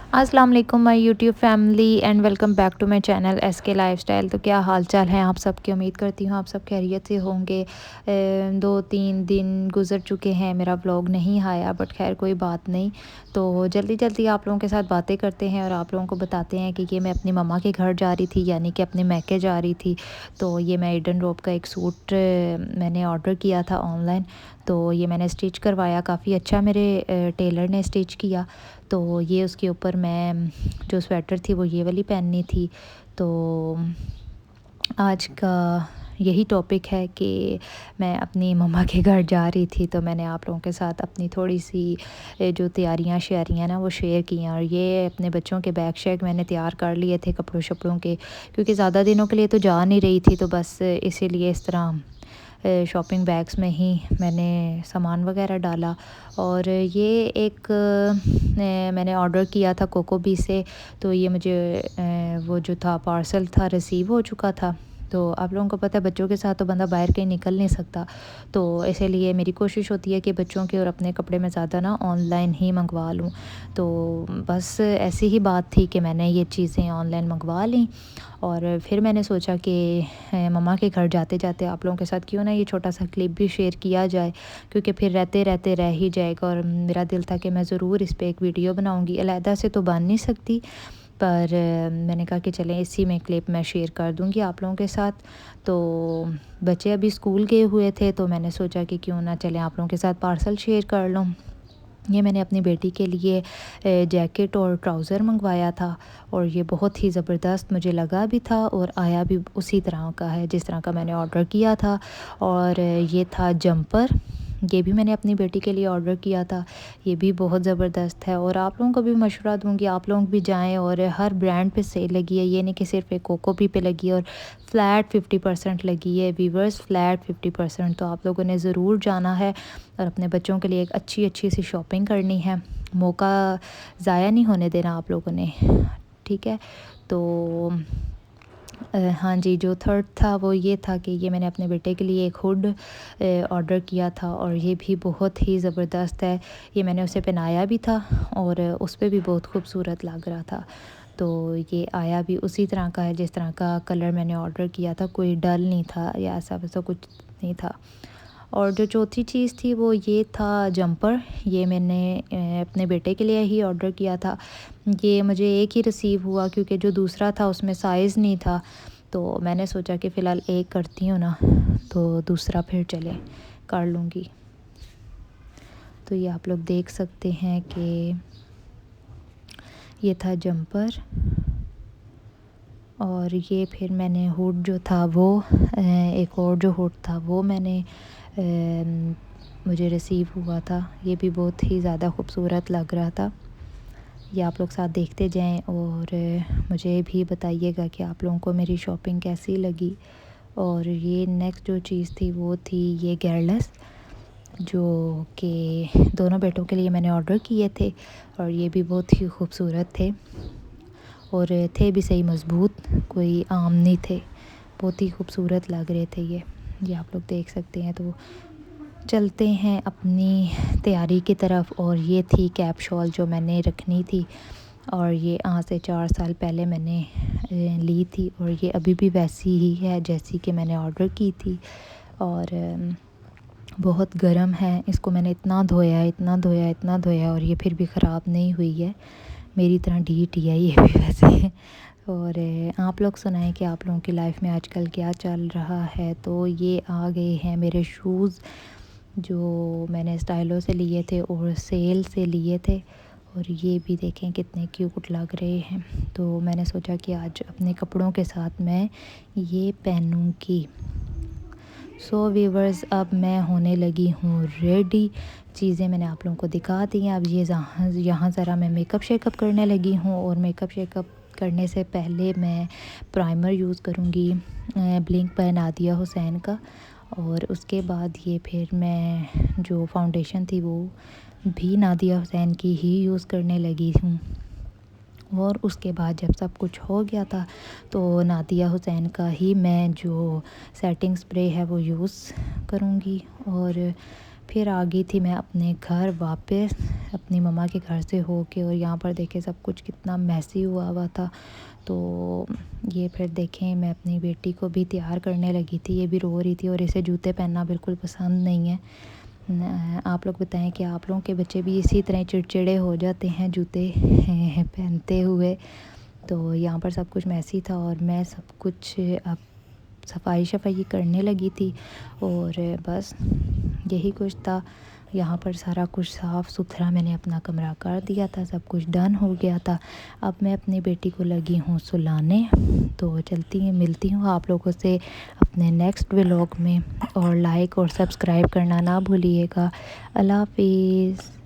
अस्सलाम वालेकुम my YouTube family and welcome back to my channel SK lifestyle. तो क्या हाल चाल है आप सबकी, उम्मीद करती हूँ आप सब खैरियत से होंगे। 2-3 दिन गुज़र चुके हैं, मेरा व्लॉग नहीं आया, बट खैर कोई बात नहीं। तो जल्दी जल्दी आप लोगों के साथ बातें करते हैं और आप लोगों को बताते हैं कि ये मैं अपनी मम्मा के घर जा रही थी, यानी कि अपने मैके जा रही थी। तो ये मैं ईडन रोब का एक सूट मैंने ऑर्डर किया था ऑनलाइन। तो ये मैंने स्टिच करवाया, काफ़ी अच्छा मेरे टेलर ने स्टिच किया। तो ये उसके ऊपर मैं जो स्वेटर थी वो ये वाली पहननी थी। तो आज का यही टॉपिक है कि मैं अपनी मम्मा के घर जा रही थी, तो मैंने आप लोगों के साथ अपनी थोड़ी सी जो तैयारियां शेयरियाँ ना वो शेयर की हैं। और ये अपने बच्चों के बैग शैग मैंने तैयार कर लिए थे कपड़ों शपड़ों के, क्योंकि ज़्यादा दिनों के लिए तो जा नहीं रही थी, तो बस इसीलिए इस तरह शॉपिंग बैग्स में ही मैंने सामान वगैरह डाला। और ये एक मैंने ऑर्डर किया था कोकोबी से। तो ये मुझे वो जो था पार्सल था रिसीव हो चुका था। तो आप लोगों को पता है बच्चों के साथ तो बंदा बाहर कहीं निकल नहीं सकता, तो इसीलिए मेरी कोशिश होती है कि बच्चों के और अपने कपड़े में ज़्यादा ना ऑनलाइन ही मंगवा लूँ। तो बस ऐसी ही बात थी कि मैंने ये चीज़ें ऑनलाइन मंगवा लीं। और फिर मैंने सोचा कि मम्मा के घर जाते जाते आप लोगों के साथ क्यों ना ये छोटा सा क्लिप भी शेयर किया जाए, क्योंकि फिर रहते रहते रह ही जाएगा। और मेरा दिल था कि मैं ज़रूर इस पे एक वीडियो बनाऊंगी, अलहदा से तो बन नहीं सकती, पर मैंने कहा कि चलें इसी में क्लिप मैं शेयर कर दूंगी आप लोगों के साथ। तो बच्चे अभी स्कूल गए हुए थे, तो मैंने सोचा कि क्यों ना चलें आप लोगों के साथ पार्सल शेयर कर लूँ। ये मैंने अपनी बेटी के लिए जैकेट और ट्राउज़र मंगवाया था, और ये बहुत ही ज़बरदस्त मुझे लगा भी था और आया भी उसी तरह का है जिस तरह का मैंने ऑर्डर किया था। और ये था जंपर, ये भी मैंने अपनी बेटी के लिए ऑर्डर किया था। ये भी बहुत ज़बरदस्त है, और आप लोगों को भी मशवरा दूंगी आप लोग भी जाएं। और हर ब्रांड पे सेल लगी है, ये नहीं कि सिर्फ एक कोकोबी पे लगी है और फ्लैट 50% लगी है, वीवर्स फ्लैट 50%। तो आप लोगों ने ज़रूर जाना है और अपने बच्चों के लिए एक अच्छी अच्छी सी शॉपिंग करनी है। मौका ज़ाया नहीं होने देना आप लोगों ने, ठीक है। तो हाँ जी, जो थर्ड था वो ये था कि ये मैंने अपने बेटे के लिए एक हुड ऑर्डर किया था, और ये भी बहुत ही ज़बरदस्त है। ये मैंने उसे पहनाया भी था और उस पर भी बहुत खूबसूरत लग रहा था। तो ये आया भी उसी तरह का है जिस तरह का कलर मैंने ऑर्डर किया था, कोई डल नहीं था या ऐसा वैसा कुछ नहीं था। और जो चौथी चीज़ थी वो ये था जंपर, ये मैंने अपने बेटे के लिए ही ऑर्डर किया था। ये मुझे एक ही रिसीव हुआ क्योंकि जो दूसरा था उसमें साइज़ नहीं था। तो मैंने सोचा कि फ़िलहाल एक करती हूँ ना, तो दूसरा फिर चले कर लूँगी। तो ये आप लोग देख सकते हैं कि ये था जंपर। और ये फिर मैंने हुड जो था वो एक और जो हुड था वो मैंने मुझे रिसीव हुआ था। ये भी बहुत ही ज़्यादा खूबसूरत लग रहा था। ये आप लोग साथ देखते जाएं और मुझे भी बताइएगा कि आप लोगों को मेरी शॉपिंग कैसी लगी। और ये नेक्स्ट जो चीज़ थी वो थी ये गेयरलेस, जो कि दोनों बेटों के लिए मैंने ऑर्डर किए थे, और ये भी बहुत ही खूबसूरत थे और थे भी सही मज़बूत, कोई आम नहीं थे, बहुत ही खूबसूरत लग रहे थे ये आप लोग देख सकते हैं। तो चलते हैं अपनी तैयारी की तरफ। और ये थी कैप शॉल जो मैंने रखनी थी, और ये आज से 4 साल पहले मैंने ली थी, और ये अभी भी वैसी ही है जैसी कि मैंने ऑर्डर की थी। और बहुत गर्म है, इसको मैंने इतना धोया इतना धोया इतना धोया, और ये फिर भी ख़राब नहीं हुई है, मेरी तरह ढीठ ही है ये भी वैसे। और आप लोग सुनाएं कि आप लोगों की लाइफ में आजकल क्या चल रहा है। तो ये आ गए हैं मेरे शूज़ जो मैंने स्टाइलों से लिए थे और सेल से लिए थे, और ये भी देखें कितने क्यूट लग रहे हैं। तो मैंने सोचा कि आज अपने कपड़ों के साथ मैं ये पहनूंगी। सो वीवर्स, अब मैं होने लगी हूँ रेडी। चीज़ें मैंने आप लोगों को दिखा दी हैं। अब ये यहाँ ज़रा मैं मेकअप शेकअप करने लगी हूँ, और मेकअप शेकअप करने से पहले मैं प्राइमर यूज़ करूँगी ब्लिंक बाय नादिया हुसैन का। और उसके बाद ये फिर मैं जो फाउंडेशन थी वो भी नादिया हुसैन की ही यूज़ करने लगी हूँ। और उसके बाद जब सब कुछ हो गया था तो नादिया हुसैन का ही मैं जो सेटिंग स्प्रे है वो यूज़ करूँगी। और फिर आ गई थी मैं अपने घर वापस, अपनी मम्मा के घर से होके। और यहाँ पर देखें सब कुछ कितना मैसी हुआ था। तो ये फिर देखें मैं अपनी बेटी को भी तैयार करने लगी थी, ये भी रो रही थी और इसे जूते पहनना बिल्कुल पसंद नहीं है। आप लोग बताएं कि आप लोगों के बच्चे भी इसी तरह चिड़चिड़े हो जाते हैं जूते पहनते हुए। तो यहाँ पर सब कुछ मैसी था और मैं सब कुछ अब सफाई करने लगी थी और बस यही कुछ था। यहाँ पर सारा कुछ साफ़ सुथरा मैंने अपना कमरा कर दिया था, सब कुछ डन हो गया था। अब मैं अपनी बेटी को लगी हूँ सुलाने। तो मिलती हूँ आप लोगों से अपने नेक्स्ट व्लॉग में। और लाइक और सब्सक्राइब करना ना भूलिएगा। अल्लाह हाफिज़।